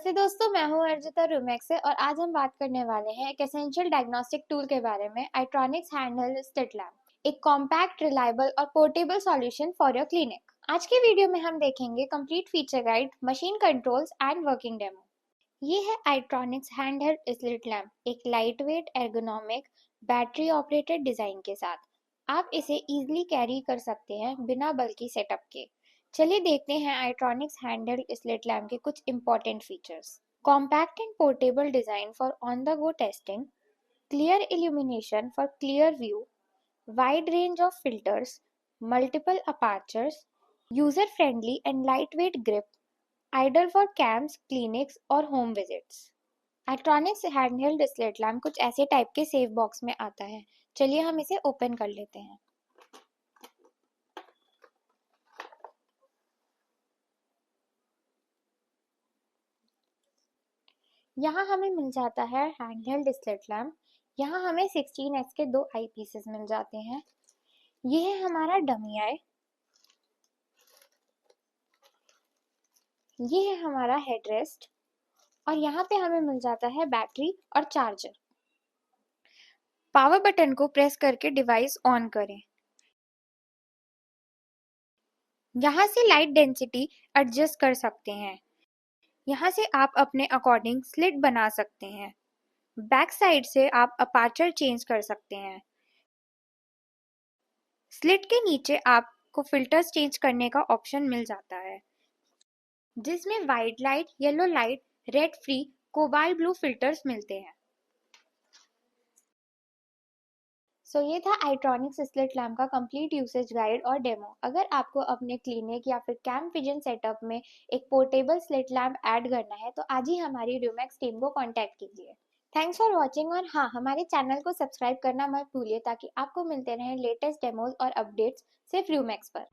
नमस्ते दोस्तों, मैं हूं अर्जिता रूमैक्स से और आज हम बात करने वाले हैं एक एसेंशियल डायग्नोस्टिक टूल के बारे में, Itronix Handheld Slit Lamp, एक कॉम्पैक्ट, रिलायबल और portable solution for your clinic. आज के वीडियो में हम देखेंगे complete feature guide, machine controls and working demo. ये है Itronix Handheld Slit Lamp, एक lightweight, ergonomic, battery operated design के साथ। आप इसे इजीली कैरी कर सकते हैं बिना बल्कि सेटअप के। चलिए देखते हैं Itronix Handheld Slit Lamp के कुछ important features. Compact and portable design for on-the-go testing, clear illumination for clear view, wide range of filters, multiple apertures, user-friendly and lightweight grip, ideal for camps, clinics और home visits. Itronix Handheld Slit Lamp कुछ ऐसे type के safe box में आता है। चलिए हम इसे ओपन कर लेते हैं। यहाँ हमें मिल जाता है हैंडहेल्ड स्लिट लैम्प। यहाँ हमें 16S के 2 आई पीसेस मिल जाते हैं। ये है हमारा डमी आई, ये है हमारा हेडरेस्ट और यहाँ पे हमें मिल जाता है बैटरी और चार्जर। पावर बटन को प्रेस करके डिवाइस ऑन करें। यहाँ से लाइट डेंसिटी एडजस्ट कर सकते हैं। यहाँ से आप अपने अकॉर्डिंग स्लिट बना सकते हैं। बैक साइड से आप अपर्चर चेंज कर सकते हैं। स्लिट के नीचे आपको फिल्टर्स चेंज करने का ऑप्शन मिल जाता है, जिसमें white light, yellow light, red free, cobalt blue filters मिलते हैं। ये था Itronix स्लिट लैम्प का कंप्लीट यूसेज गाइड और डेमो। अगर आपको अपने क्लिनिक या फिर कैंप विजन सेटअप में एक पोर्टेबल स्लिट लैम्प ऐड करना है तो आज ही हमारी रूमैक्स टीम को कांटेक्ट कीजिए। थैंक्स फॉर वॉचिंग और हाँ, हमारे चैनल को सब्सक्राइब करना मत भूलिए ताकि आपको मिलते रहें लेटेस्ट डेमोज और अपडेट्स सिर्फ रूमैक्स पर।